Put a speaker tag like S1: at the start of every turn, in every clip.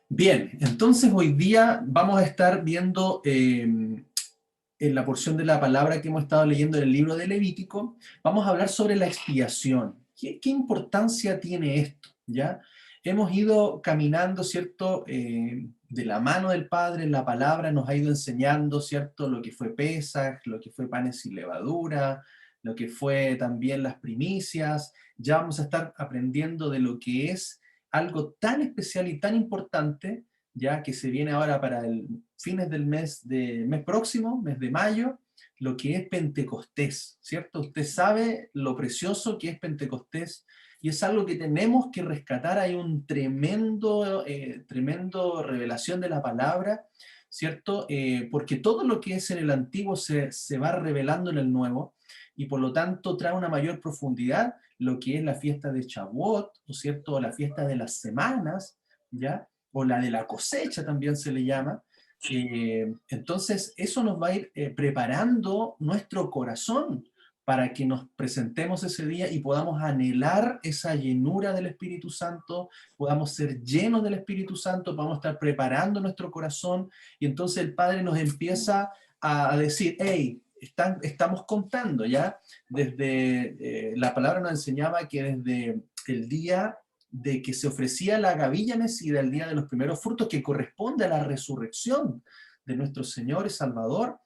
S1: Bien, entonces hoy día vamos a estar viendo en la porción de la palabra que hemos estado leyendo en el libro de Levítico, vamos a hablar sobre la expiación. ¿Qué importancia tiene esto? ¿Ya? Hemos ido caminando, ¿cierto? De la mano del Padre, la palabra nos ha ido enseñando, ¿cierto? Lo que fue Pesaj, lo que fue panes sin levadura, lo que fue también las primicias. Ya vamos a estar aprendiendo de lo que es algo tan especial y tan importante, ya que se viene ahora para el fines del mes próximo, mes de mayo, lo que es Pentecostés, ¿cierto? Usted sabe lo precioso que es Pentecostés y es algo que tenemos que rescatar. Hay un tremendo revelación de la palabra, ¿cierto? Porque todo lo que es en el antiguo se va revelando en el nuevo y por lo tanto trae una mayor profundidad lo que es la fiesta de Shavuot, ¿no es cierto? O la fiesta de las semanas, ¿ya? O la de la cosecha también se le llama. Entonces, eso nos va a ir preparando nuestro corazón para que nos presentemos ese día y podamos anhelar esa llenura del Espíritu Santo, podamos ser llenos del Espíritu Santo, podamos estar preparando nuestro corazón y entonces el Padre nos empieza a decir, hey, estamos contando ya, desde la palabra nos enseñaba que desde el día de que se ofrecía la gavilla mecida, el día de los primeros frutos, que corresponde a la resurrección de nuestro Señor y Salvador,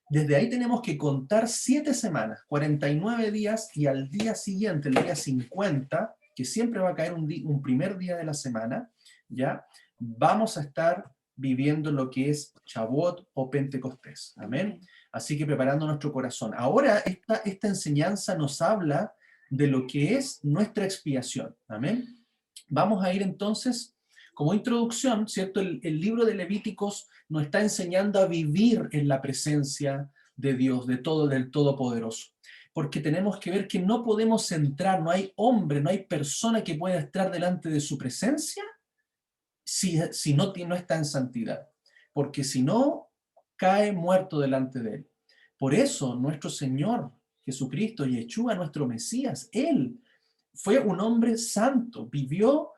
S1: desde ahí tenemos que contar 7 semanas, 49 días, y al día siguiente, el día 50, que siempre va a caer un primer día de la semana, ¿ya? Vamos a estar viviendo lo que es Shavuot o Pentecostés. Amén. Así que preparando nuestro corazón. Ahora, esta enseñanza nos habla de lo que es nuestra expiación. Amén. Vamos a ir entonces, como introducción, ¿cierto? El libro de Levíticos nos está enseñando a vivir en la presencia de Dios, del Todopoderoso. Porque tenemos que ver que no podemos entrar, no hay hombre, no hay persona que pueda estar delante de su presencia si no está en santidad. Porque si no, cae muerto delante de él. Por eso nuestro Señor Jesucristo, Yeshua, nuestro Mesías, Él fue un hombre santo, vivió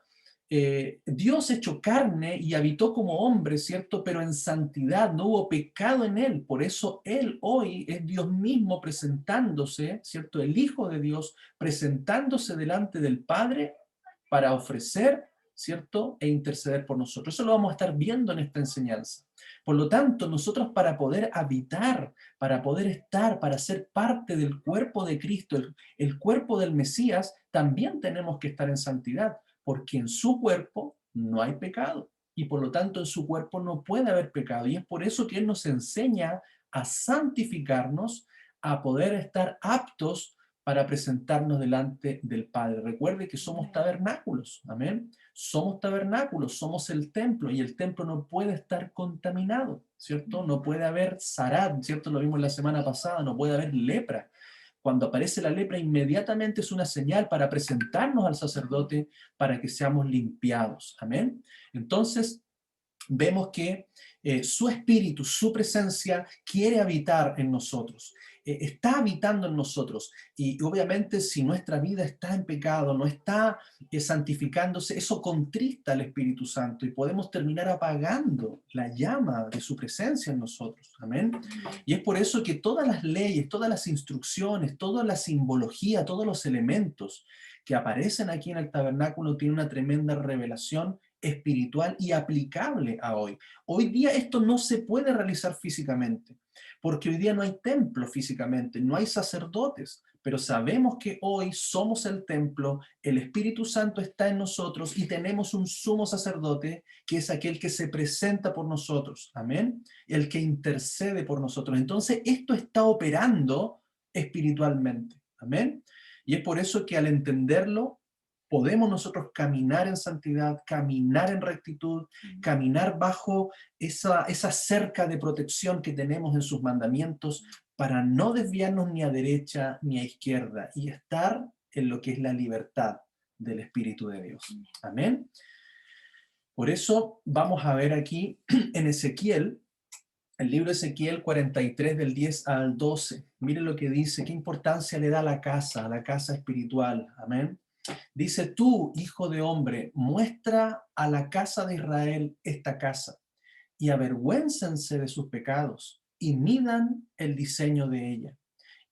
S1: Dios hecho carne y habitó como hombre, ¿cierto? Pero en santidad, no hubo pecado en él. Por eso él hoy es Dios mismo presentándose, ¿cierto? El Hijo de Dios presentándose delante del Padre para ofrecer, ¿cierto? E interceder por nosotros. Eso lo vamos a estar viendo en esta enseñanza. Por lo tanto, nosotros para poder habitar, para poder estar, para ser parte del cuerpo de Cristo, el cuerpo del Mesías, también tenemos que estar en santidad, porque en su cuerpo no hay pecado y por lo tanto en su cuerpo no puede haber pecado. Y es por eso que Él nos enseña a santificarnos, a poder estar aptos para presentarnos delante del Padre. Recuerde que somos tabernáculos, amén. Somos tabernáculos, somos el templo y el templo no puede estar contaminado, ¿cierto? No puede haber zarat, ¿cierto? Lo vimos la semana pasada, no puede haber lepra. Cuando aparece la lepra, inmediatamente es una señal para presentarnos al sacerdote para que seamos limpiados. Amén. Entonces, vemos que su espíritu, su presencia quiere habitar en nosotros, está habitando en nosotros. Y obviamente si nuestra vida está en pecado, no está santificándose, eso contrista al Espíritu Santo y podemos terminar apagando la llama de su presencia en nosotros. Amén. Y es por eso que todas las leyes, todas las instrucciones, toda la simbología, todos los elementos que aparecen aquí en el tabernáculo tienen una tremenda revelación espiritual y aplicable a hoy. Hoy día esto no se puede realizar físicamente, porque hoy día no hay templo físicamente, no hay sacerdotes, pero sabemos que hoy somos el templo, el Espíritu Santo está en nosotros y tenemos un sumo sacerdote que es aquel que se presenta por nosotros, amén, el que intercede por nosotros. Entonces esto está operando espiritualmente, amén. Y es por eso que al entenderlo, podemos nosotros caminar en santidad, caminar en rectitud, caminar bajo esa cerca de protección que tenemos en sus mandamientos para no desviarnos ni a derecha ni a izquierda y estar en lo que es la libertad del Espíritu de Dios. Amén. Por eso vamos a ver aquí en Ezequiel, el libro de Ezequiel 43 del 10 al 12. Miren lo que dice, qué importancia le da a la casa espiritual. Amén. Dice: tú, hijo de hombre, muestra a la casa de Israel esta casa, y avergüéncense de sus pecados, y midan el diseño de ella.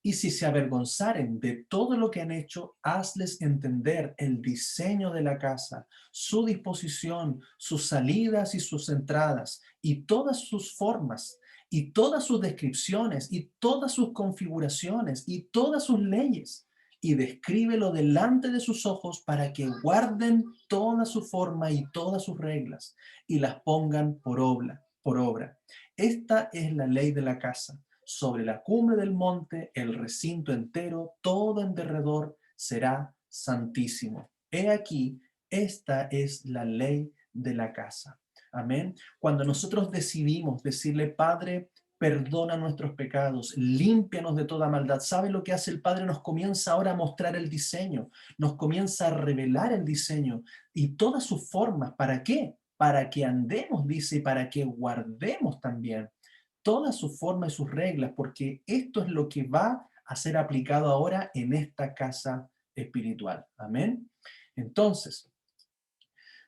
S1: Y si se avergonzaren de todo lo que han hecho, hazles entender el diseño de la casa, su disposición, sus salidas y sus entradas, y todas sus formas, y todas sus descripciones, y todas sus configuraciones, y todas sus leyes. Y descríbelo delante de sus ojos para que guarden toda su forma y todas sus reglas, y las pongan por obra. Esta es la ley de la casa. Sobre la cumbre del monte, el recinto entero, todo en derredor será santísimo. He aquí, esta es la ley de la casa. Amén. Cuando nosotros decidimos decirle: Padre, perdona nuestros pecados, límpianos de toda maldad. ¿Sabe lo que hace el Padre? Nos comienza ahora a mostrar el diseño, nos comienza a revelar el diseño y todas sus formas. ¿Para qué? Para que andemos, dice, y para que guardemos también todas sus formas y sus reglas, porque esto es lo que va a ser aplicado ahora en esta casa espiritual. Amén. Entonces,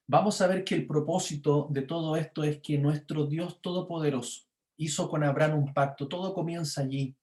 S1: vamos a ver que el propósito de todo esto es que nuestro Dios Todopoderoso hizo con Abraham un pacto. Todo comienza allí.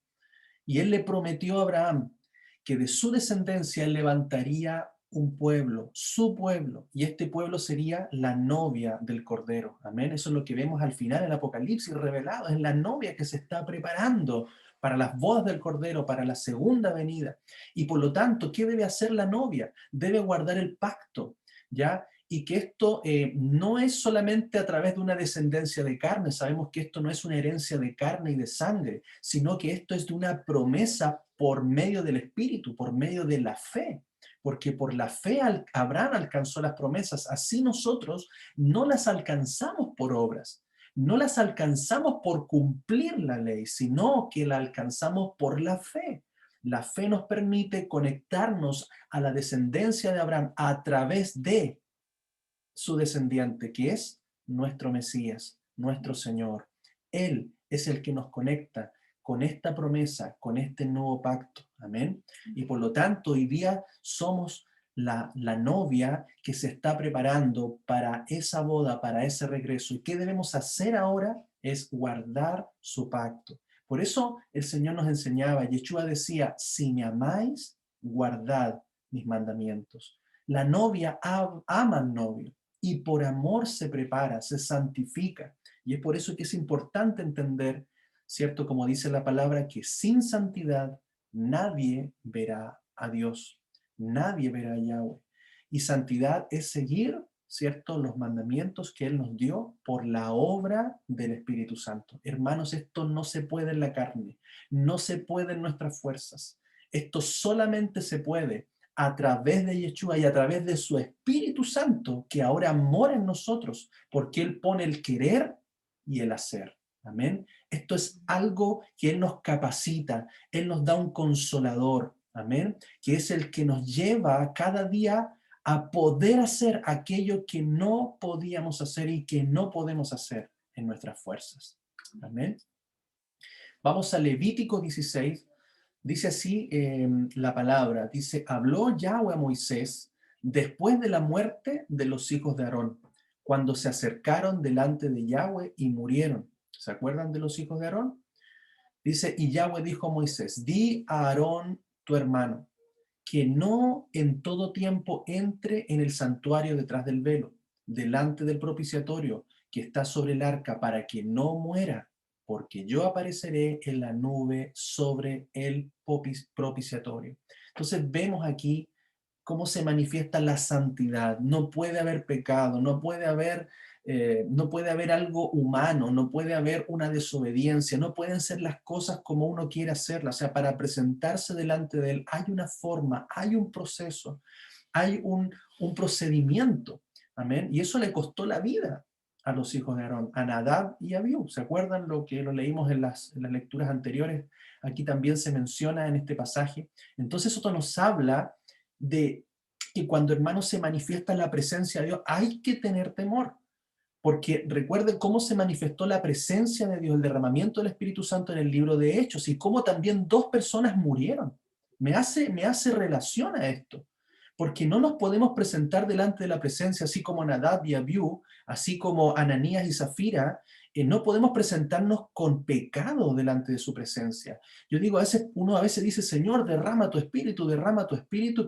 S1: Y él le prometió a Abraham que de su descendencia él levantaría un pueblo, su pueblo, y este pueblo sería la novia del Cordero. Amén. Eso es lo que vemos al final en Apocalipsis revelado. Es la novia que se está preparando para las bodas del Cordero, para la segunda venida. Y por lo tanto, ¿qué debe hacer la novia? Debe guardar el pacto, ¿ya? Y que esto no es solamente a través de una descendencia de carne. Sabemos que esto no es una herencia de carne y de sangre, sino que esto es de una promesa por medio del Espíritu, por medio de la fe. Porque por la fe Abraham alcanzó las promesas. Así nosotros no las alcanzamos por obras, no las alcanzamos por cumplir la ley, sino que la alcanzamos por la fe. La fe nos permite conectarnos a la descendencia de Abraham a través de su descendiente, que es nuestro Mesías, nuestro Señor. Él es el que nos conecta con esta promesa, con este nuevo pacto. Amén. Y por lo tanto, hoy día somos la novia que se está preparando para esa boda, para ese regreso. ¿Y qué debemos hacer ahora? Es guardar su pacto. Por eso el Señor nos enseñaba, Yeshua decía: si me amáis, guardad mis mandamientos. La novia ama al novio y por amor se prepara, se santifica. Y es por eso que es importante entender, ¿cierto? Como dice la palabra, que sin santidad nadie verá a Dios, nadie verá a Yahweh. Y santidad es seguir, ¿cierto?, los mandamientos que Él nos dio por la obra del Espíritu Santo. Hermanos, esto no se puede en la carne, no se puede en nuestras fuerzas. Esto solamente se puede a través de Yeshua y a través de su Espíritu Santo, que ahora mora en nosotros, porque Él pone el querer y el hacer. Amén. Esto es algo que Él nos capacita, Él nos da un consolador, amén, que es el que nos lleva cada día a poder hacer aquello que no podíamos hacer y que no podemos hacer en nuestras fuerzas. Amén. Vamos a Levítico 16. Dice así la palabra, dice: habló Yahweh a Moisés después de la muerte de los hijos de Aarón, cuando se acercaron delante de Yahweh y murieron. ¿Se acuerdan de los hijos de Aarón? Dice: y Yahweh dijo a Moisés: di a Aarón tu hermano, que no en todo tiempo entre en el santuario detrás del velo, delante del propiciatorio que está sobre el arca, para que no muera, porque yo apareceré en la nube sobre el propiciatorio. Entonces vemos aquí cómo se manifiesta la santidad. No puede haber pecado, no puede haber algo humano, no puede haber una desobediencia, no pueden ser las cosas como uno quiere hacerlas. O sea, para presentarse delante de Él hay una forma, hay un proceso, hay un procedimiento. Amén. Y eso le costó la vida a los hijos de Aarón, a Nadab y a Abiú. ¿Se acuerdan lo que lo leímos en las lecturas anteriores? Aquí también se menciona en este pasaje. Entonces esto nos habla de que cuando, hermanos, se manifiesta la presencia de Dios, hay que tener temor. Porque recuerden cómo se manifestó la presencia de Dios, el derramamiento del Espíritu Santo en el libro de Hechos, y cómo también 2 personas murieron. Me hace relación a esto. porque no nos podemos presentar delante de la presencia, así como Nadab y Abiú, así como Ananías y Zafira, no podemos presentarnos con pecado delante de su presencia. Yo digo, uno a veces dice, Señor, derrama tu espíritu,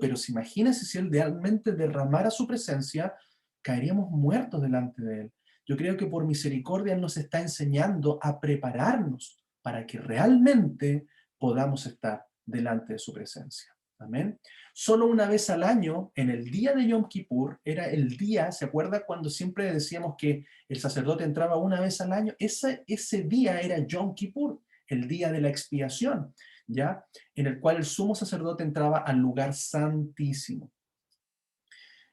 S1: pero si imagínese si Él realmente derramara su presencia, caeríamos muertos delante de Él. Yo creo que por misericordia Él nos está enseñando a prepararnos para que realmente podamos estar delante de su presencia. Amén. Solo una vez al año, en el día de Yom Kippur, era el día, ¿se acuerda cuando siempre decíamos que el sacerdote entraba una vez al año? Ese día era Yom Kippur, el día de la expiación, ¿ya? En el cual el sumo sacerdote entraba al lugar santísimo.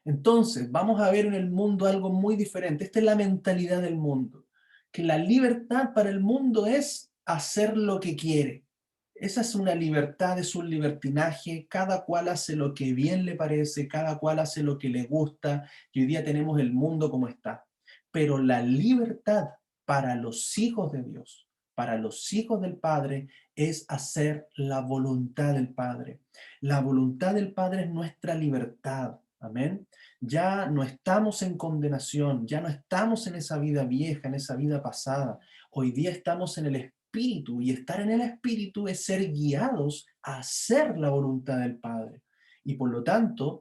S1: Entonces, vamos a ver en el mundo algo muy diferente. Esta es la mentalidad del mundo, que la libertad para el mundo es hacer lo que quiere. Esa es una libertad, es un libertinaje, cada cual hace lo que bien le parece, cada cual hace lo que le gusta, y hoy día tenemos el mundo como está. Pero la libertad para los hijos de Dios, para los hijos del Padre, es hacer la voluntad del Padre. La voluntad del Padre es nuestra libertad. Amén. Ya no estamos en condenación, ya no estamos en esa vida vieja, en esa vida pasada. Hoy día estamos en el Espíritu, y estar en el Espíritu es ser guiados a hacer la voluntad del Padre. Y por lo tanto,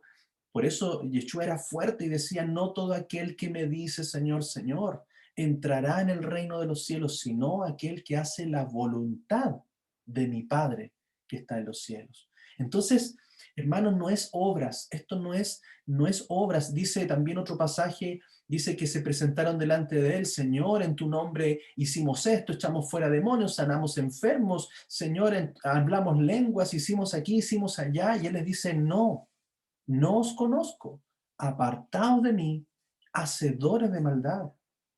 S1: por eso Yeshua era fuerte y decía, no todo aquel que me dice Señor, Señor, entrará en el reino de los cielos, sino aquel que hace la voluntad de mi Padre que está en los cielos. Entonces, hermanos, no es obras, esto no es obras. Dice también otro pasaje, dice que se presentaron delante de él, Señor, en tu nombre hicimos esto, echamos fuera demonios, sanamos enfermos, Señor, hablamos lenguas, hicimos aquí, hicimos allá, y él les dice, no, no os conozco, apartaos de mí, hacedores de maldad.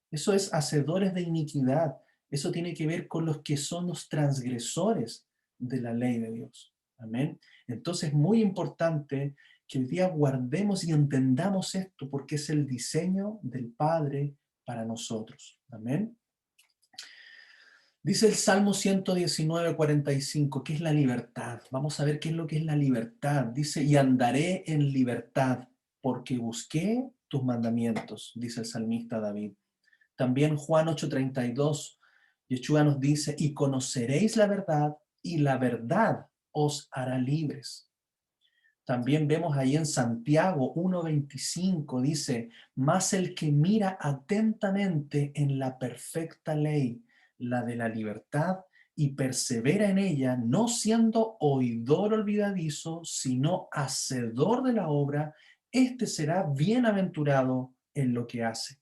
S1: Eso es hacedores de iniquidad. Eso tiene que ver con los que son los transgresores de la ley de Dios. Amén. Entonces es muy importante que hoy día guardemos y entendamos esto, porque es el diseño del Padre para nosotros. Amén. Dice el Salmo 119:45, ¿qué es la libertad? Vamos a ver qué es lo que es la libertad. Dice, y andaré en libertad, porque busqué tus mandamientos, dice el salmista David. También Juan 8:32, Yeshua nos dice, y conoceréis la verdad, y la verdad os hará libres. También vemos ahí en Santiago 1:25, dice, mas el que mira atentamente en la perfecta ley, la de la libertad, y persevera en ella, no siendo oidor olvidadizo, sino hacedor de la obra, éste será bienaventurado en lo que hace.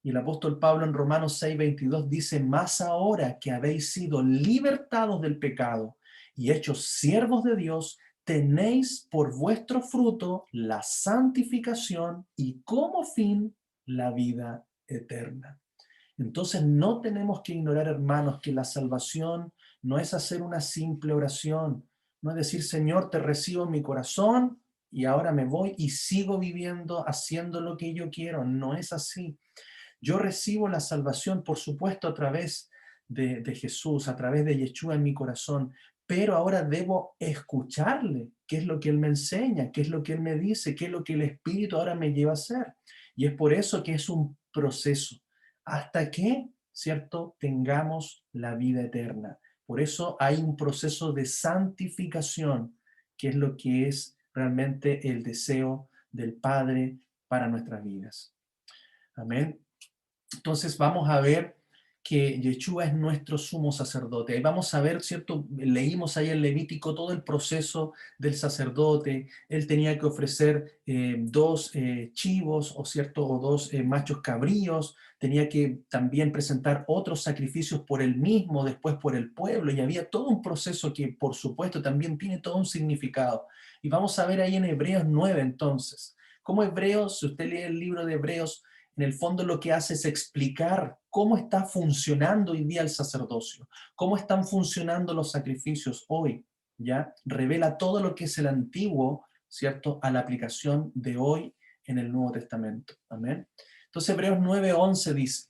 S1: Y el apóstol Pablo en Romanos 6:22 dice, más ahora que habéis sido libertados del pecado y hechos siervos de Dios, tenéis por vuestro fruto la santificación y como fin la vida eterna. Entonces no tenemos que ignorar, hermanos, que la salvación no es hacer una simple oración, no es decir, Señor, te recibo en mi corazón y ahora me voy y sigo viviendo, haciendo lo que yo quiero. No es así. Yo recibo la salvación, por supuesto, a través de Jesús, a través de Yeshua en mi corazón, pero ahora debo escucharle, qué es lo que Él me enseña, qué es lo que Él me dice, qué es lo que el Espíritu ahora me lleva a hacer. Y es por eso que es un proceso, hasta que, ¿cierto?, tengamos la vida eterna. Por eso hay un proceso de santificación, que es lo que es realmente el deseo del Padre para nuestras vidas. Amén. Entonces vamos a ver que Yeshua es nuestro sumo sacerdote. Ahí vamos a ver, ¿cierto? Leímos ahí en Levítico todo el proceso del sacerdote. Él tenía que ofrecer dos chivos, o cierto, o dos machos cabríos. Tenía que también presentar otros sacrificios por él mismo, después por el pueblo. Y había todo un proceso que, por supuesto, también tiene todo un significado. Y vamos a ver ahí en Hebreos 9, entonces. Como Hebreos, si usted lee el libro de Hebreos, en el fondo lo que hace es explicar cómo está funcionando hoy día el sacerdocio, cómo están funcionando los sacrificios hoy, ¿ya? Revela todo lo que es el antiguo, ¿cierto?, a la aplicación de hoy en el Nuevo Testamento. Amén. Entonces Hebreos 9:11 dice,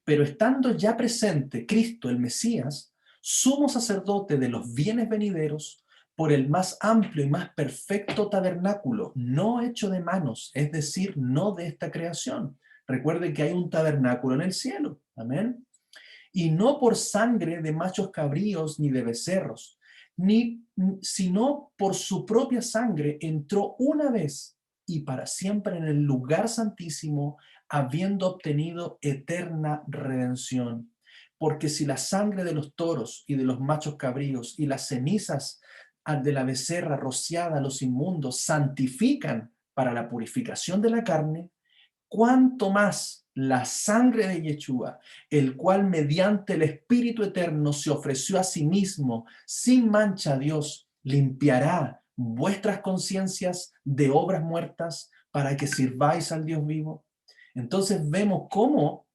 S1: pero estando ya presente Cristo, el Mesías, sumo sacerdote de los bienes venideros, por el más amplio y más perfecto tabernáculo, no hecho de manos, es decir, no de esta creación. Recuerde que hay un tabernáculo en el cielo. Amén. Y no por sangre de machos cabríos ni de becerros, sino por su propia sangre entró una vez y para siempre en el lugar santísimo, habiendo obtenido eterna redención. Porque si la sangre de los toros y de los machos cabríos y las cenizas de la becerra rociada a los inmundos santifican para la purificación de la carne, cuánto más la sangre de Yeshua, el cual mediante el Espíritu Eterno se ofreció a sí mismo sin mancha a Dios, limpiará vuestras conciencias de obras muertas para que sirváis al Dios vivo. Entonces vemos cómo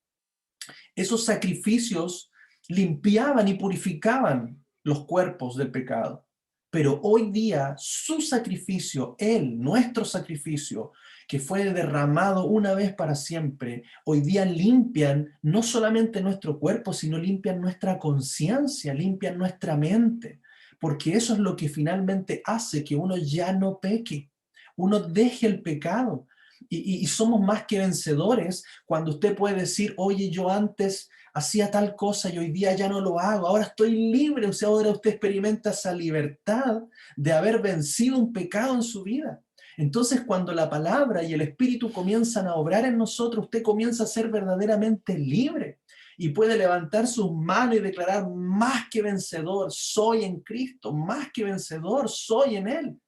S1: esos sacrificios limpiaban y purificaban los cuerpos del pecado. Pero hoy día su sacrificio, Él, nuestro sacrificio, que fue derramado una vez para siempre, hoy día limpian no solamente nuestro cuerpo, sino limpian nuestra conciencia, limpian nuestra mente, porque eso es lo que finalmente hace que uno ya no peque, uno deje el pecado. Y somos más que vencedores cuando usted puede decir, oye, yo antes hacía tal cosa y hoy día ya no lo hago, ahora estoy libre. O sea, ahora usted experimenta esa libertad de haber vencido un pecado en su vida. Entonces, cuando la palabra y el Espíritu comienzan a obrar en nosotros, usted comienza a ser verdaderamente libre y puede levantar sus manos y declarar, más que vencedor, soy en Cristo, más que vencedor, soy en Él.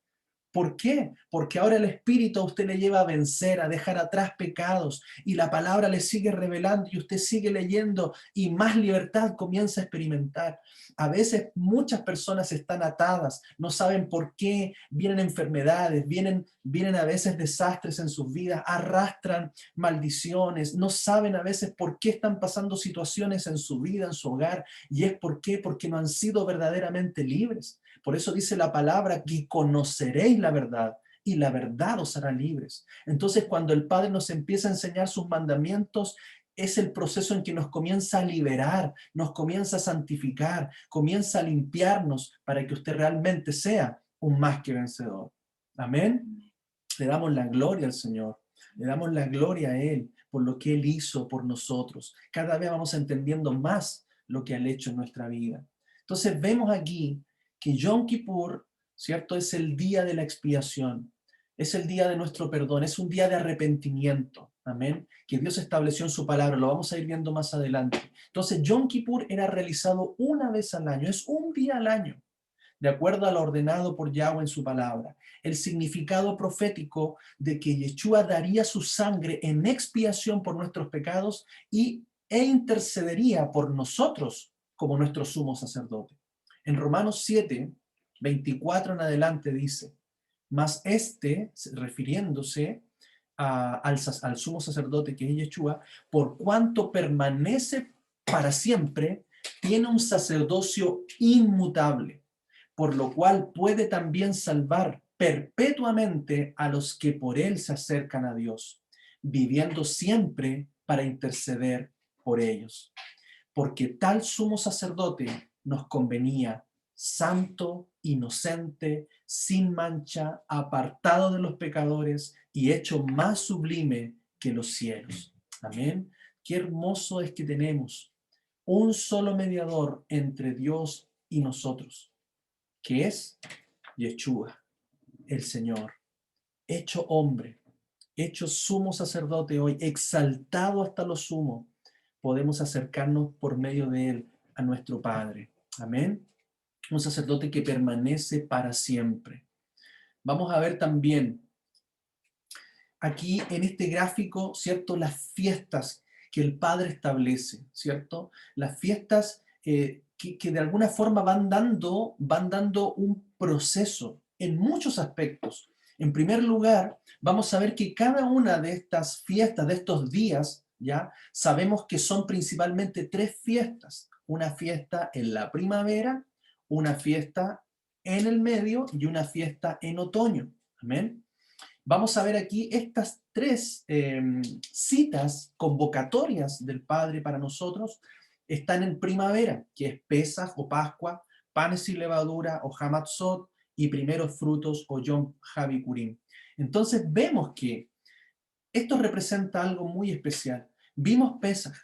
S1: ¿Por qué? Porque ahora el Espíritu a usted le lleva a vencer, a dejar atrás pecados, y la palabra le sigue revelando y usted sigue leyendo y más libertad comienza a experimentar. A veces muchas personas están atadas, no saben por qué, vienen enfermedades, vienen a veces desastres en sus vidas, arrastran maldiciones, no saben a veces por qué están pasando situaciones en su vida, en su hogar, y es porque no han sido verdaderamente libres. Por eso dice la palabra que conoceréis la verdad y la verdad os hará libres. Entonces, cuando el Padre nos empieza a enseñar sus mandamientos, es el proceso en que nos comienza a liberar, nos comienza a santificar, comienza a limpiarnos para que usted realmente sea un más que vencedor. Amén. Le damos la gloria al Señor, le damos la gloria a Él por lo que Él hizo por nosotros. Cada vez vamos entendiendo más lo que Él ha hecho en nuestra vida. Entonces vemos aquí que Yom Kippur, ¿cierto? Es el día de la expiación, es el día de nuestro perdón, es un día de arrepentimiento, amén, que Dios estableció en su palabra, lo vamos a ir viendo más adelante. Entonces Yom Kippur era realizado una vez al año, es un día al año, de acuerdo a lo ordenado por Yahweh en su palabra. El significado profético de que Yeshua daría su sangre en expiación por nuestros pecados e intercedería por nosotros como nuestro sumo sacerdote. En Romanos 7, 24 en adelante dice, mas refiriéndose al sumo sacerdote que es Yeshua, por cuanto permanece para siempre, tiene un sacerdocio inmutable, por lo cual puede también salvar perpetuamente a los que por él se acercan a Dios, viviendo siempre para interceder por ellos. Porque tal sumo sacerdote nos convenía, santo, inocente, sin mancha, apartado de los pecadores y hecho más sublime que los cielos. Amén. Qué hermoso es que tenemos un solo mediador entre Dios y nosotros, que es Yeshua, el Señor, hecho hombre, hecho sumo sacerdote hoy, exaltado hasta lo sumo, podemos acercarnos por medio de él a nuestro Padre. Amén. Un sacerdote que permanece para siempre. Vamos a ver también aquí en este gráfico, ¿cierto? Las fiestas que el Padre establece, ¿cierto? Las fiestas que de alguna forma van dando un proceso en muchos aspectos. En primer lugar, vamos a ver que cada una de estas fiestas, de estos días, ¿ya? Sabemos que son principalmente tres fiestas. Una fiesta en la primavera, una fiesta en el medio y una fiesta en otoño. Amén. Vamos a ver aquí estas tres citas convocatorias del Padre para nosotros. Están en primavera, que es Pesaj o Pascua, panes sin levadura o Hamatzot, y primeros frutos o Yom HaBikurim. Entonces vemos que esto representa algo muy especial. Vimos Pesaj.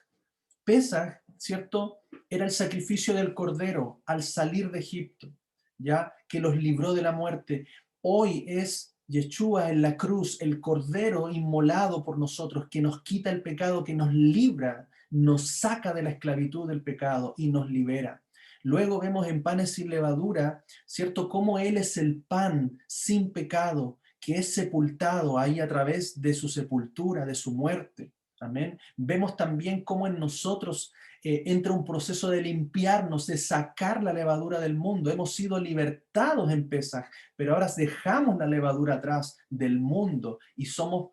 S1: Pesaj, ¿cierto? Era el sacrificio del cordero al salir de Egipto, ¿ya? Que los libró de la muerte. Hoy es Yeshua en la cruz, el cordero inmolado por nosotros, que nos quita el pecado, que nos libra, nos saca de la esclavitud del pecado y nos libera. Luego vemos en Panes sin levadura, ¿cierto? Cómo Él es el pan sin pecado, que es sepultado ahí a través de su sepultura, de su muerte. Amén. Vemos también cómo en nosotros entra un proceso de limpiarnos, de sacar la levadura del mundo. Hemos sido libertados en Pesaj, pero ahora dejamos la levadura atrás del mundo y somos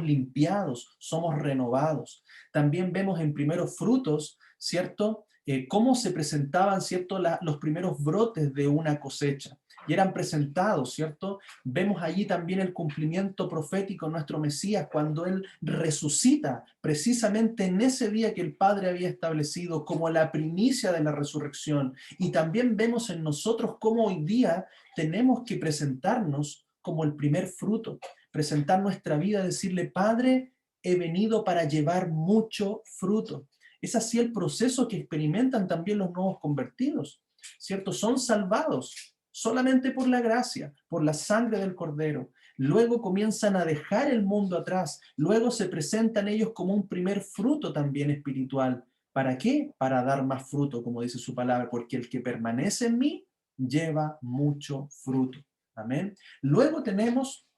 S1: limpiados, somos renovados. También vemos en primeros frutos, ¿cierto? Cómo se presentaban, ¿cierto? Los primeros brotes de una cosecha y eran presentados, ¿cierto? Vemos allí también el cumplimiento profético de nuestro Mesías cuando Él resucita precisamente en ese día que el Padre había establecido como la primicia de la resurrección. Y también vemos en nosotros cómo hoy día tenemos que presentarnos como el primer fruto, presentar nuestra vida, decirle, Padre, he venido para llevar mucho fruto. Es así el proceso que experimentan también los nuevos convertidos, ¿cierto? Son salvados solamente por la gracia, por la sangre del Cordero. Luego comienzan a dejar el mundo atrás. Luego se presentan ellos como un primer fruto también espiritual. ¿Para qué? Para dar más fruto, como dice su palabra, porque el que permanece en mí lleva mucho fruto. Amén. Luego tenemos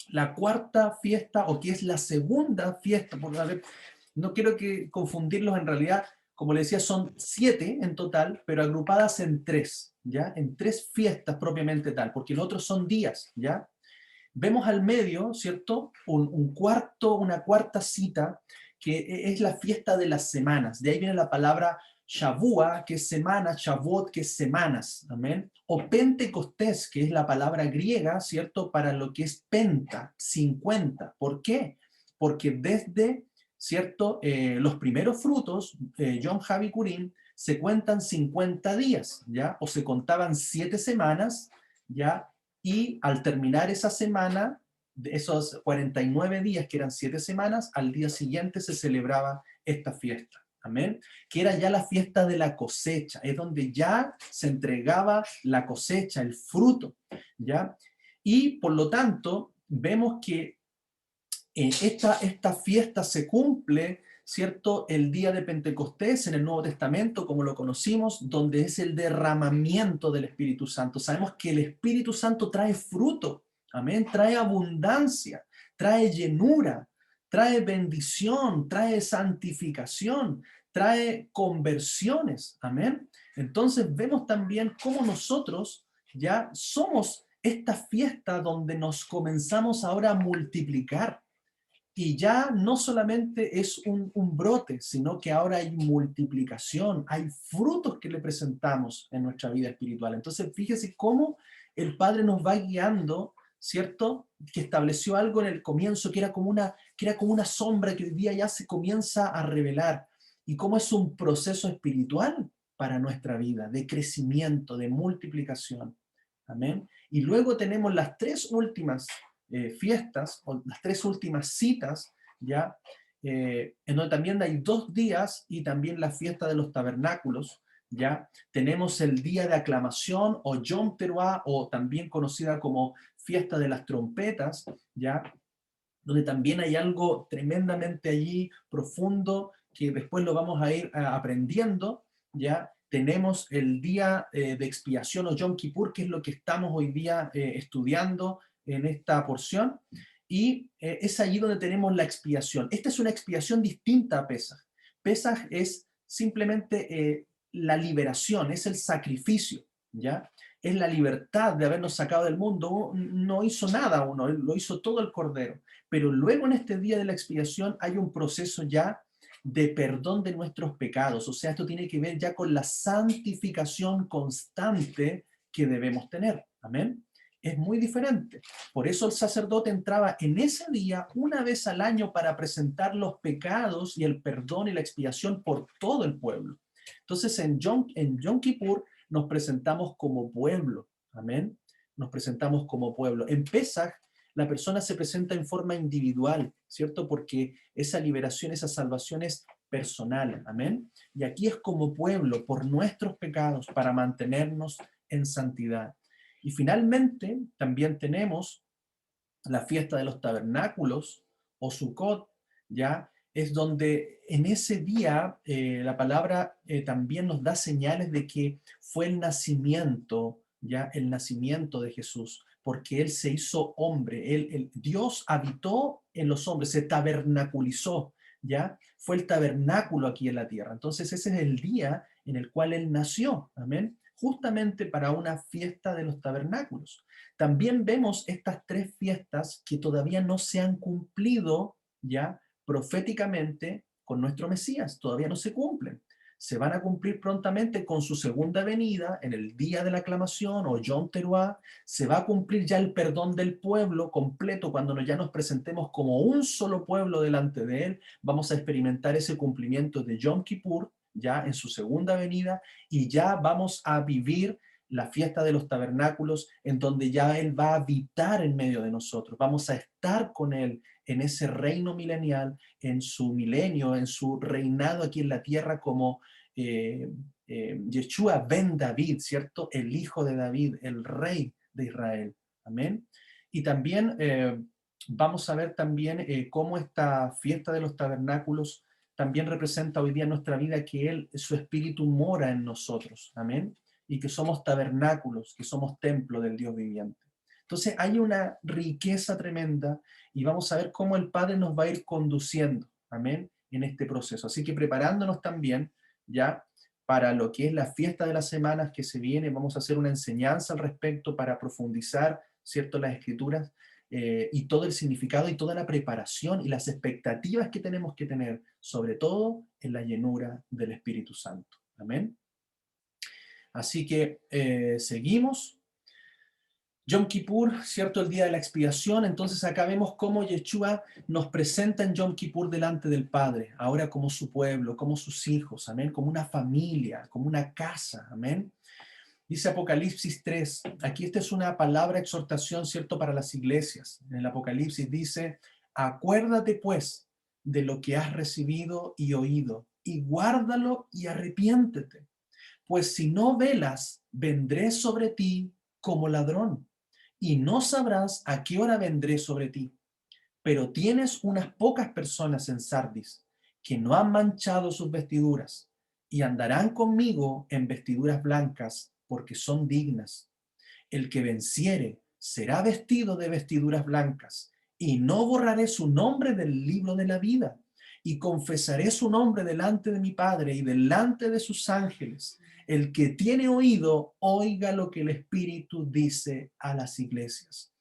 S1: la cuarta fiesta, o que es la segunda fiesta, por ver, no quiero que confundirlos en realidad, como le decía, son 7 en total, pero agrupadas en 3, ¿ya? En 3 fiestas propiamente tal, porque los otros son días, ¿ya? Vemos al medio, ¿cierto? Una cuarta cita, que es la fiesta de las semanas. De ahí viene la palabra Shavua, que es semana, Shavuot, que es semanas, amén. O Pentecostés, que es la palabra griega, ¿cierto? Para lo que es penta, 50. ¿Por qué? Porque desde, ¿cierto? Los primeros frutos, Yom HaBikurim, se cuentan 50 días, ¿ya? O se contaban 7 semanas, ¿ya? Y al terminar esa semana, de esos 49 días, que eran 7 semanas, al día siguiente se celebraba esta fiesta. Amén. Que era ya la fiesta de la cosecha, es donde ya se entregaba la cosecha, el fruto, ¿ya? Y por lo tanto, vemos que esta fiesta se cumple, ¿cierto? El día de Pentecostés en el Nuevo Testamento, como lo conocimos, donde es el derramamiento del Espíritu Santo. Sabemos que el Espíritu Santo trae fruto, amén, trae abundancia, trae llenura, trae bendición, trae santificación, trae conversiones, amén. Entonces vemos también cómo nosotros ya somos esta fiesta donde nos comenzamos ahora a multiplicar. Y ya no solamente es un brote, sino que ahora hay multiplicación, hay frutos que le presentamos en nuestra vida espiritual. Entonces, fíjese cómo el Padre nos va guiando, ¿cierto? Que estableció algo en el comienzo que era como una sombra que hoy día ya se comienza a revelar. Y cómo es un proceso espiritual para nuestra vida, de crecimiento, de multiplicación. Amén. Y luego tenemos las 3 últimas fiestas, o las 3 últimas citas, ¿ya? En donde también hay 2 días y también la fiesta de los tabernáculos, ¿ya? Tenemos el día de aclamación o Yom Teruah, o también conocida como fiesta de las trompetas, ¿ya? Donde también hay algo tremendamente allí profundo que después lo vamos a ir aprendiendo, ¿ya? Tenemos el día de expiación o Yom Kippur, que es lo que estamos hoy día estudiando en esta porción, y es allí donde tenemos la expiación. Esta es una expiación distinta a Pesaj. Pesaj es simplemente la liberación, es el sacrificio, ¿ya? Es la libertad de habernos sacado del mundo. No hizo nada uno, lo hizo todo el Cordero. Pero luego en este día de la expiación hay un proceso ya de perdón de nuestros pecados. O sea, esto tiene que ver ya con la santificación constante que debemos tener. Amén. Es muy diferente. Por eso el sacerdote entraba en ese día una vez al año para presentar los pecados y el perdón y la expiación por todo el pueblo. Entonces en Yom Kippur nos presentamos como pueblo. Amén. nos presentamos como pueblo. En Pesaj, la persona se presenta en forma individual, ¿cierto? Porque esa liberación, esa salvación es personal, amén. Y aquí es como pueblo, por nuestros pecados, para mantenernos en santidad. Y finalmente, también tenemos la fiesta de los tabernáculos, o Sukkot, ya es donde en ese día la palabra también nos da señales de que fue el nacimiento, ya el nacimiento de Jesús, porque Él se hizo hombre, Dios habitó en los hombres, se tabernaculizó, ya fue el tabernáculo aquí en la tierra. Entonces ese es el día en el cual Él nació, amén, justamente para una fiesta de los tabernáculos. También vemos estas tres fiestas que todavía no se han cumplido ya proféticamente con nuestro Mesías, todavía no se cumplen. Se van a cumplir prontamente con su segunda venida, en el día de la aclamación o Yom Teruah. Se va a cumplir ya el perdón del pueblo completo cuando ya nos presentemos como un solo pueblo delante de Él. Vamos a experimentar ese cumplimiento de Yom Kippur ya en su segunda venida y ya vamos a vivir la fiesta de los tabernáculos, en donde ya Él va a habitar en medio de nosotros. Vamos a estar con Él en ese reino milenial, en su milenio, en su reinado aquí en la tierra como Yeshua ben David, ¿cierto? El hijo de David, el rey de Israel. Amén. Y también vamos a ver también cómo esta fiesta de los tabernáculos también representa hoy día en nuestra vida que Él, su espíritu mora en nosotros. Amén. Y que somos tabernáculos, que somos templo del Dios viviente. Entonces hay una riqueza tremenda y vamos a ver cómo el Padre nos va a ir conduciendo, amén, en este proceso. Así que preparándonos también ya para lo que es la fiesta de las semanas que se viene, vamos a hacer una enseñanza al respecto para profundizar, ¿cierto?, las escrituras y todo el significado y toda la preparación y las expectativas que tenemos que tener, sobre todo en la llenura del Espíritu Santo. Amén. Así que seguimos. Yom Kippur, ¿cierto? El día de la expiación. Entonces acá vemos cómo Yeshua nos presenta en Yom Kippur delante del Padre, ahora como su pueblo, como sus hijos, amén, como una familia, como una casa, amén. Dice Apocalipsis 3, aquí esta es una palabra exhortación, ¿cierto? Para las iglesias. En el Apocalipsis dice, acuérdate pues de lo que has recibido y oído, y guárdalo y arrepiéntete. Pues si no velas, vendré sobre ti como ladrón, y no sabrás a qué hora vendré sobre ti. Pero tienes unas pocas personas en Sardis que no han manchado sus vestiduras, y andarán conmigo en vestiduras blancas, porque son dignas. El que venciere será vestido de vestiduras blancas, y no borraré su nombre del libro de la vida, y confesaré su nombre delante de mi Padre y delante de sus ángeles. El que tiene oído, oiga lo que el Espíritu dice a las iglesias.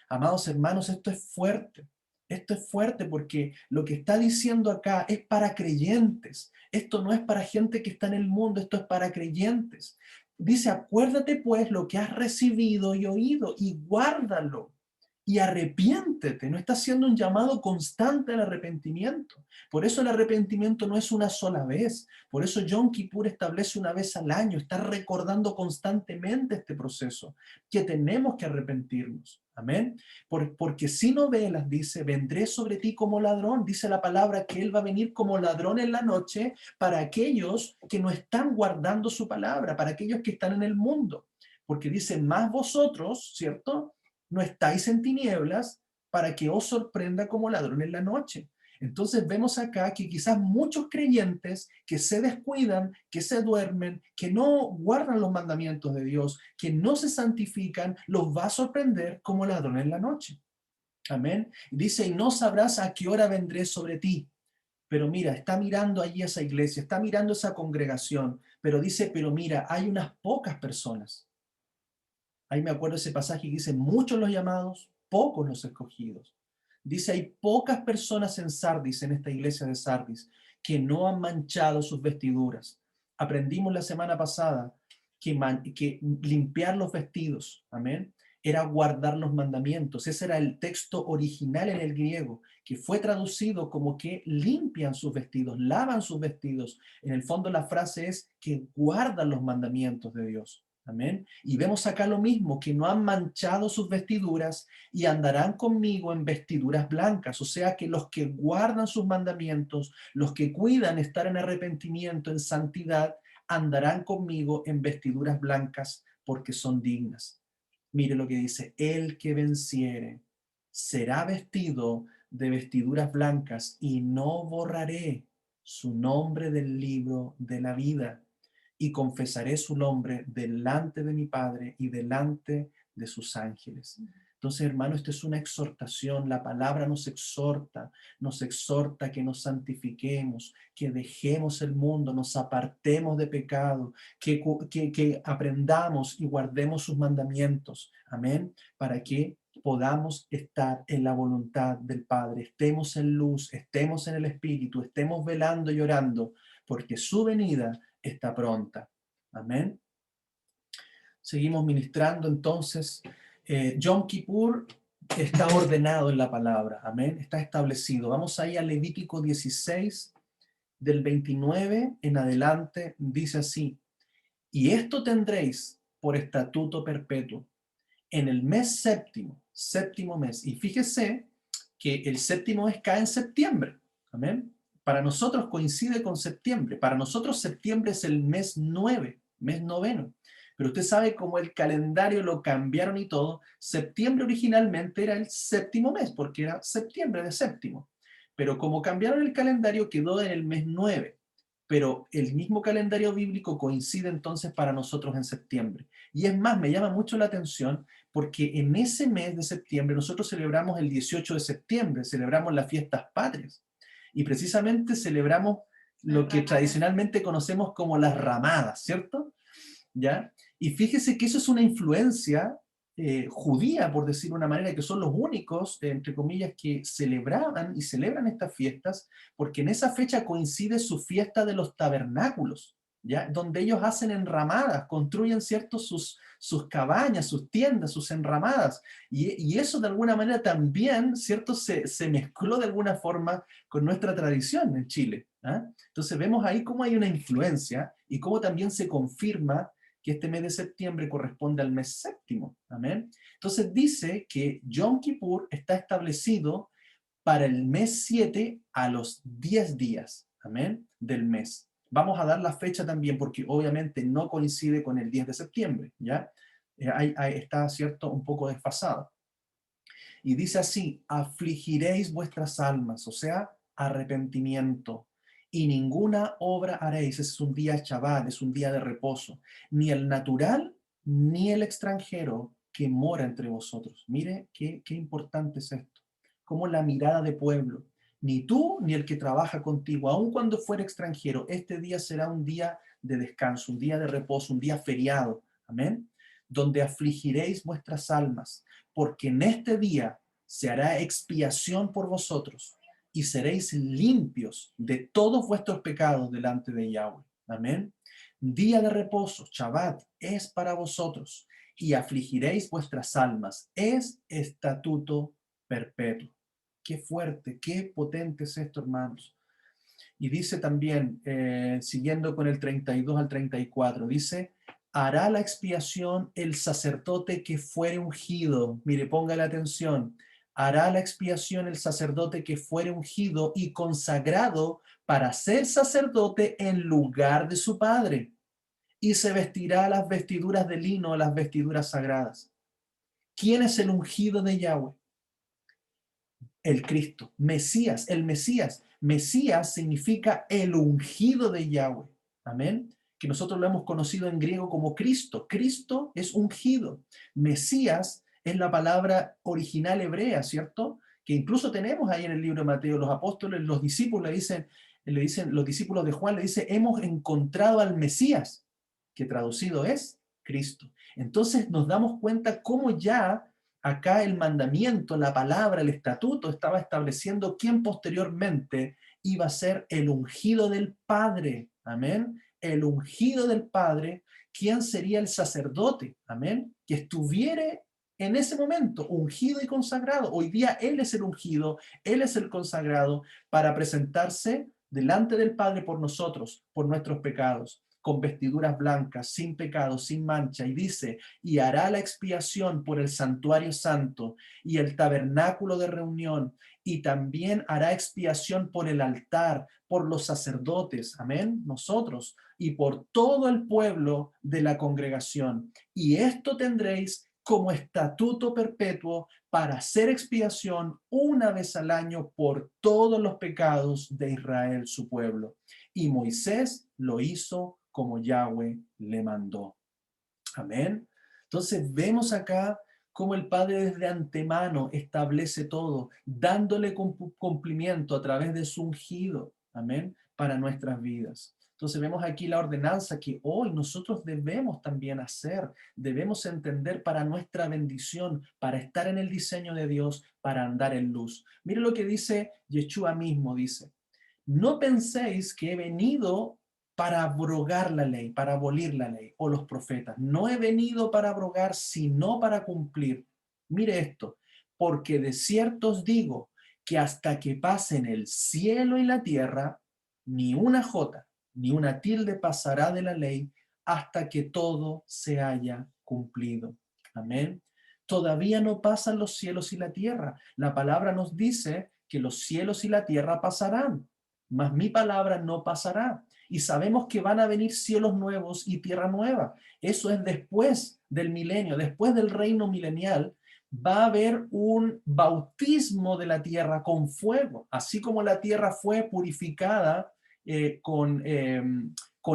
S1: Amados hermanos, esto es fuerte. Esto es fuerte porque lo que está diciendo acá es para creyentes. Esto no es para gente que está en el mundo, esto es para creyentes. Dice, acuérdate pues lo que has recibido y oído y guárdalo y arrepiéntete. No está haciendo un llamado constante al arrepentimiento. Por eso el arrepentimiento no es una sola vez. Por eso Yom Kippur establece una vez al año. Está recordando constantemente este proceso, que tenemos que arrepentirnos. Amén. Porque si no velas, dice, vendré sobre ti como ladrón. Dice la palabra que Él va a venir como ladrón en la noche para aquellos que no están guardando su palabra, para aquellos que están en el mundo. Porque dice, más vosotros, ¿cierto?, no estáis en tinieblas para que os sorprenda como ladrón en la noche. Entonces vemos acá que quizás muchos creyentes que se descuidan, que se duermen, que no guardan los mandamientos de Dios, que no se santifican, los va a sorprender como ladrón en la noche. Amén. Dice, y no sabrás a qué hora vendré sobre ti. Pero mira, está mirando allí esa iglesia, está mirando esa congregación, pero dice, pero mira, hay unas pocas personas. Ahí me acuerdo ese pasaje que dice, muchos los llamados, pocos los escogidos. Dice, hay pocas personas en Sardis, en esta iglesia de Sardis, que no han manchado sus vestiduras. Aprendimos la semana pasada que limpiar los vestidos, amén, era guardar los mandamientos. Ese era el texto original en el griego, que fue traducido como que limpian sus vestidos, lavan sus vestidos. En el fondo la frase es que guardan los mandamientos de Dios. Amén. Y vemos acá lo mismo, que no han manchado sus vestiduras y andarán conmigo en vestiduras blancas. O sea que los que guardan sus mandamientos, los que cuidan estar en arrepentimiento, en santidad, andarán conmigo en vestiduras blancas porque son dignas. Mire lo que dice, el que venciere será vestido de vestiduras blancas y no borraré su nombre del libro de la vida y confesaré su nombre delante de mi Padre y delante de sus ángeles. Entonces, hermano, esto es una exhortación. La palabra nos exhorta que nos santifiquemos, que dejemos el mundo, nos apartemos de pecado, que aprendamos y guardemos sus mandamientos. Amén. Para que podamos estar en la voluntad del Padre, estemos en luz, estemos en el Espíritu, estemos velando y orando, porque su venida está pronta. Amén. Seguimos ministrando entonces. Yom Kippur está ordenado en la palabra. Amén. Está establecido. Vamos ahí a Levítico 16, del 29 en adelante. Dice así: y esto tendréis por estatuto perpetuo en el mes séptimo, séptimo mes. Y fíjese que el séptimo mes cae en septiembre. Amén. Para nosotros coincide con septiembre. Para nosotros septiembre es el mes 9, mes noveno. Pero usted sabe cómo el calendario lo cambiaron y todo. Septiembre originalmente era el séptimo mes, porque era septiembre de séptimo. Pero como cambiaron el calendario, quedó en el mes 9. Pero el mismo calendario bíblico coincide entonces para nosotros en septiembre. Y es más, me llama mucho la atención porque en ese mes de septiembre nosotros celebramos el 18 de septiembre, celebramos las fiestas patrias. Y precisamente celebramos lo que tradicionalmente conocemos como las ramadas, ¿cierto? ¿Ya? Y fíjese que eso es una influencia judía, por decirlo de una manera, que son los únicos, entre comillas, que celebraban y celebran estas fiestas, porque en esa fecha coincide su fiesta de los tabernáculos, ¿ya? Donde ellos hacen enramadas, construyen, ¿cierto?, sus cabañas, sus tiendas, sus enramadas, y eso de alguna manera también, ¿cierto?, se mezcló de alguna forma con nuestra tradición en Chile. ¿Ah? Entonces vemos ahí cómo hay una influencia y cómo también se confirma que este mes de septiembre corresponde al mes séptimo. Amén. Entonces dice que Yom Kippur está establecido para el mes 7 a los 10 días. Amén. Del mes. Vamos a dar la fecha también porque obviamente no coincide con el 10 de septiembre. ¿Ya? Ahí está, ¿cierto? Un poco desfasado. Y dice así: afligiréis vuestras almas, o sea, arrepentimiento, y ninguna obra haréis. Es un día Shabbat, es un día de reposo, ni el natural ni el extranjero que mora entre vosotros. Mire qué importante es esto, como la mirada de pueblo. Ni tú ni el que trabaja contigo, aun cuando fuera extranjero, este día será un día de descanso, un día de reposo, un día feriado. Amén. Donde afligiréis vuestras almas, porque en este día se hará expiación por vosotros y seréis limpios de todos vuestros pecados delante de Yahweh. Amén. Día de reposo, Shabbat, es para vosotros y afligiréis vuestras almas. Es estatuto perpetuo. Qué fuerte, qué potente es esto, hermanos. Y dice también, siguiendo con el 32 al 34, dice: hará la expiación el sacerdote que fuere ungido. Mire, ponga la atención. Hará la expiación el sacerdote que fuere ungido y consagrado para ser sacerdote en lugar de su padre. Y se vestirá las vestiduras de lino, las vestiduras sagradas. ¿Quién es el ungido de Yahweh? El Cristo, Mesías, el Mesías. Mesías significa el ungido de Yahweh. Amén. Que nosotros lo hemos conocido en griego como Cristo. Cristo es ungido. Mesías es la palabra original hebrea, ¿cierto? Que incluso tenemos ahí en el libro de Mateo. Los apóstoles, los discípulos le dicen, los discípulos de Juan le dicen: hemos encontrado al Mesías, que traducido es Cristo. Entonces nos damos cuenta cómo ya acá el mandamiento, la palabra, el estatuto estaba estableciendo quién posteriormente iba a ser el ungido del Padre. Amén. El ungido del Padre, quién sería el sacerdote. Amén. Que estuviere en ese momento ungido y consagrado. Hoy día Él es el ungido, Él es el consagrado para presentarse delante del Padre por nosotros, por nuestros pecados. con vestiduras blancas, sin pecado, sin mancha, y dice, y hará la expiación por el santuario santo y el tabernáculo de reunión, y también hará expiación por el altar, por los sacerdotes, amén, nosotros, y por todo el pueblo de la congregación. Y esto tendréis como estatuto perpetuo para hacer expiación una vez al año por todos los pecados de Israel, su pueblo. Y Moisés lo hizo como Yahweh le mandó. Amén. Entonces vemos acá cómo el Padre desde antemano establece todo, dándole cumplimiento a través de su ungido. Amén. Para nuestras vidas. Entonces vemos aquí la ordenanza que hoy nosotros debemos también hacer, debemos entender para nuestra bendición, para estar en el diseño de Dios, para andar en luz. Mire lo que dice Yeshua mismo, dice, no penséis que he venido para abrogar la ley, para abolir la ley o los profetas. No he venido para abrogar, sino para cumplir. Mire esto, porque de cierto os digo que hasta que pasen el cielo y la tierra, ni una jota, ni una tilde pasará de la ley hasta que todo se haya cumplido. Amén. Todavía no pasan los cielos y la tierra. La palabra nos dice que los cielos y la tierra pasarán, mas mi palabra no pasará. Y sabemos que van a venir cielos nuevos y tierra nueva. Eso es después del milenio, después del reino milenial, va a haber un bautismo de la tierra con fuego, así como la tierra fue purificada con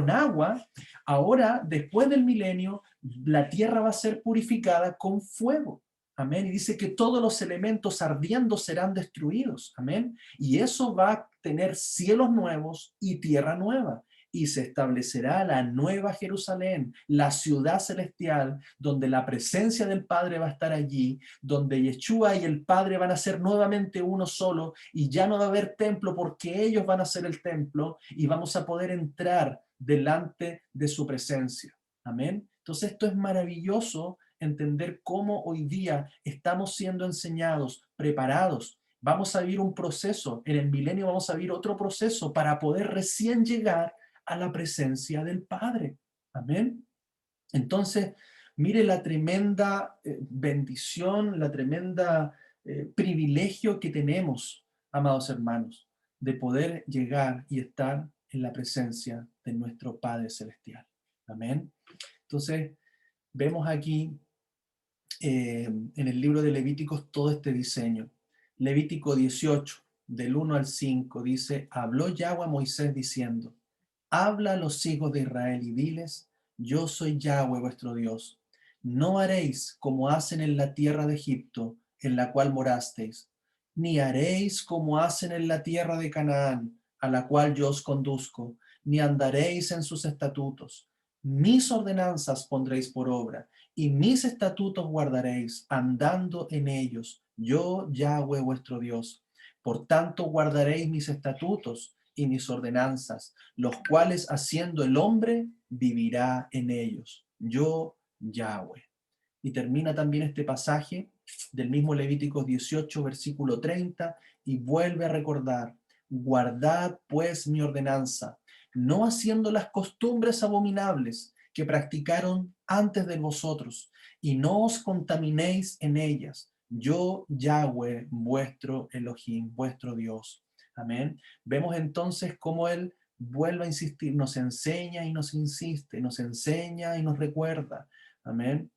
S1: agua. Ahora, después del milenio, la tierra va a ser purificada con fuego. Amén. Y dice que todos los elementos ardiendo serán destruidos. Amén. Y eso va a tener cielos nuevos y tierra nueva. Y se establecerá la nueva Jerusalén, la ciudad celestial, donde la presencia del Padre va a estar allí, donde Yeshua y el Padre van a ser nuevamente uno solo, y ya no va a haber templo porque ellos van a ser el templo, y vamos a poder entrar delante de su presencia. Amén. Entonces esto es maravilloso, entender cómo hoy día estamos siendo enseñados, preparados. Vamos a vivir un proceso, en el milenio vamos a vivir otro proceso para poder recién llegar a la presencia del Padre. Amén. Entonces, mire la tremenda bendición, la tremenda privilegio que tenemos, amados hermanos, de poder llegar y estar en la presencia de nuestro Padre Celestial. Amén. Entonces, vemos aquí en el libro de Levíticos todo este diseño. Levítico 18, del 1 al 5, dice, habló Yahweh a Moisés diciendo, habla a los hijos de Israel y diles, yo soy Yahweh vuestro Dios. No haréis como hacen en la tierra de Egipto, en la cual morasteis, ni haréis como hacen en la tierra de Canaán, a la cual yo os conduzco, ni andaréis en sus estatutos. Mis ordenanzas pondréis por obra, y mis estatutos guardaréis, andando en ellos, yo Yahweh vuestro Dios. Por tanto guardaréis mis estatutos y mis ordenanzas, los cuales haciendo el hombre vivirá en ellos. Yo Yahweh. Y termina también este pasaje del mismo Levítico 18, versículo 30, y vuelve a recordar, guardad pues mi ordenanza, no haciendo las costumbres abominables que practicaron antes de vosotros, y no os contaminéis en ellas. Yo, Yahweh, vuestro Elohim, vuestro Dios. Amén. Vemos entonces cómo Él vuelve a insistir, nos enseña y nos insiste, nos enseña y nos recuerda. Amén.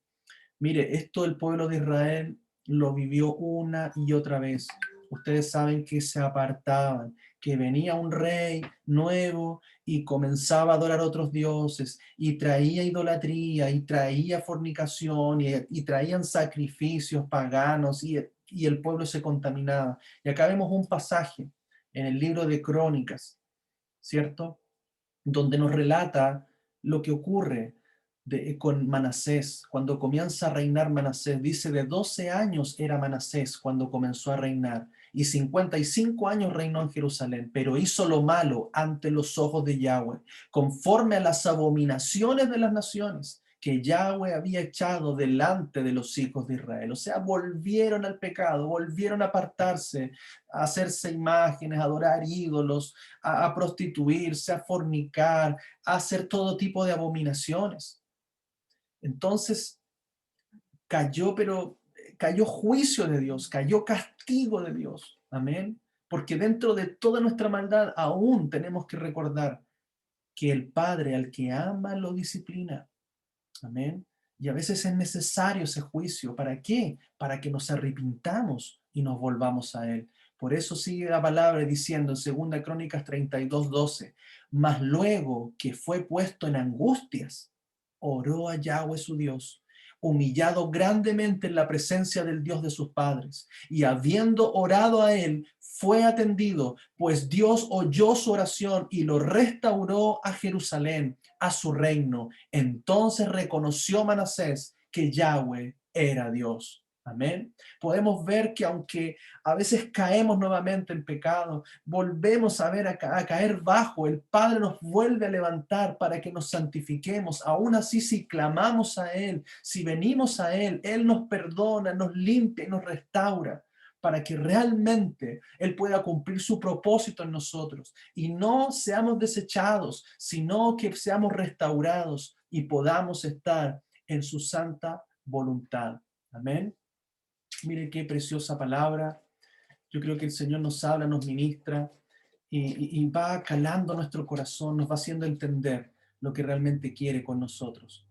S1: Mire, esto el pueblo de Israel lo vivió una y otra vez. Ustedes saben que se apartaban, que venía un rey nuevo y comenzaba a adorar a otros dioses y traía idolatría y traía fornicación y traían sacrificios paganos y el pueblo se contaminaba. Y acá vemos un pasaje en el libro de Crónicas, ¿cierto? Donde nos relata lo que ocurre con Manasés, cuando comienza a reinar Manasés. Dice, de 12 años era Manasés cuando comenzó a reinar, y 55 años reinó en Jerusalén, pero hizo lo malo ante los ojos de Yahweh, conforme a las abominaciones de las naciones que Yahweh había echado delante de los hijos de Israel. O sea, volvieron al pecado, volvieron a apartarse, a hacerse imágenes, a adorar ídolos, a prostituirse, a fornicar, a hacer todo tipo de abominaciones. Entonces pero cayó juicio de Dios, cayó castigo de Dios. Amén. Porque dentro de toda nuestra maldad aún tenemos que recordar que el Padre al que ama lo disciplina. Amén. Y a veces es necesario ese juicio. ¿Para qué? Para que nos arrepintamos y nos volvamos a Él. Por eso sigue la palabra diciendo en 2 Crónicas 32:12, mas luego que fue puesto en angustias, oró a Yahweh su Dios, humillado grandemente en la presencia del Dios de sus padres, y habiendo orado a él, fue atendido, pues Dios oyó su oración y lo restauró a Jerusalén, a su reino. Entonces reconoció Manasés que Yahweh era Dios. Amén. Podemos ver que aunque a veces caemos nuevamente en pecado, volvemos a ver a caer bajo, el Padre nos vuelve a levantar para que nos santifiquemos. Aún así, si clamamos a Él, si venimos a Él, Él nos perdona, nos limpia y nos restaura para que realmente Él pueda cumplir su propósito en nosotros y no seamos desechados, sino que seamos restaurados y podamos estar en su santa voluntad. Amén. Mire qué preciosa palabra. Yo creo que el Señor nos habla, nos ministra y va calando nuestro corazón, nos va haciendo entender lo que realmente quiere con nosotros.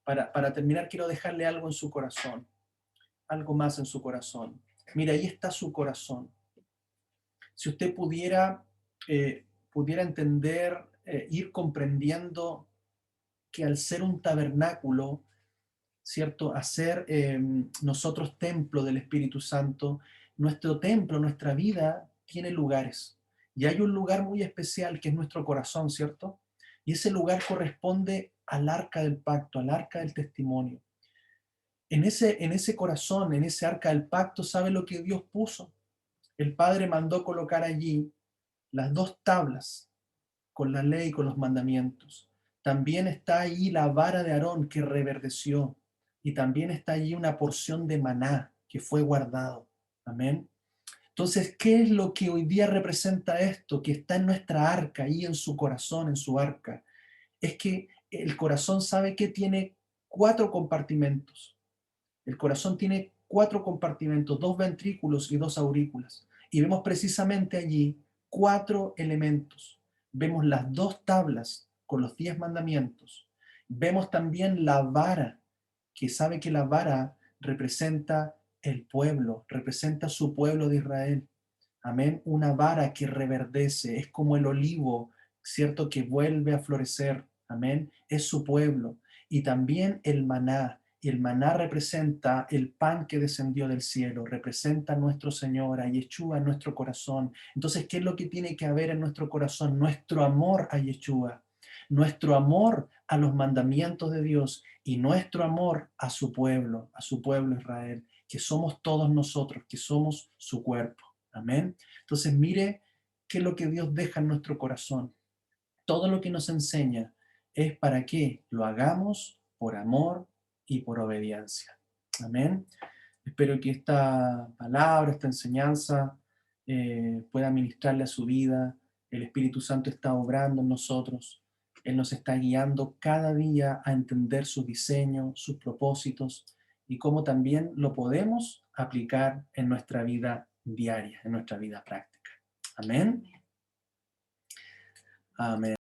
S1: Para terminar, quiero dejarle algo en su corazón, algo más en su corazón. Mira, ahí está su corazón. Si usted pudiera entender, ir comprendiendo que al ser un tabernáculo, ¿cierto? Hacer nosotros templo del Espíritu Santo, nuestro templo, nuestra vida tiene lugares. Y hay un lugar muy especial que es nuestro corazón, ¿cierto? Y ese lugar corresponde al arca del pacto, al arca del testimonio. En ese corazón, en ese arca del pacto, ¿sabe lo que Dios puso? El Padre mandó colocar allí las 2 tablas con la ley y con los mandamientos. También está allí la vara de Aarón que reverdeció y también está allí una porción de maná que fue guardado. Amén. Entonces, ¿qué es lo que hoy día representa esto que está en nuestra arca, ahí en su corazón, en su arca? Es que el corazón sabe que tiene 4 compartimentos. El corazón tiene 4 compartimentos, 2 ventrículos y 2 aurículas. Y vemos precisamente allí 4 elementos. Vemos las 2 tablas con los 10 mandamientos. Vemos también la vara, que sabe que la vara representa el pueblo, representa su pueblo de Israel. Amén. Una vara que reverdece, es como el olivo, ¿cierto? Que vuelve a florecer. Amén. Es su pueblo. Y también el maná. Y el maná representa el pan que descendió del cielo, representa a nuestro Señor, a Yeshua en nuestro corazón. Entonces, ¿qué es lo que tiene que haber en nuestro corazón? Nuestro amor a Yeshua, nuestro amor a los mandamientos de Dios y nuestro amor a su pueblo Israel, que somos todos nosotros, que somos su cuerpo. Amén. Entonces, mire qué es lo que Dios deja en nuestro corazón. Todo lo que nos enseña es para que lo hagamos por amor y por obediencia. Amén. Espero que esta palabra, esta enseñanza pueda ministrarle a su vida. El Espíritu Santo está obrando en nosotros. Él nos está guiando cada día a entender su diseño, sus propósitos y cómo también lo podemos aplicar en nuestra vida diaria, en nuestra vida práctica. Amén. Amén.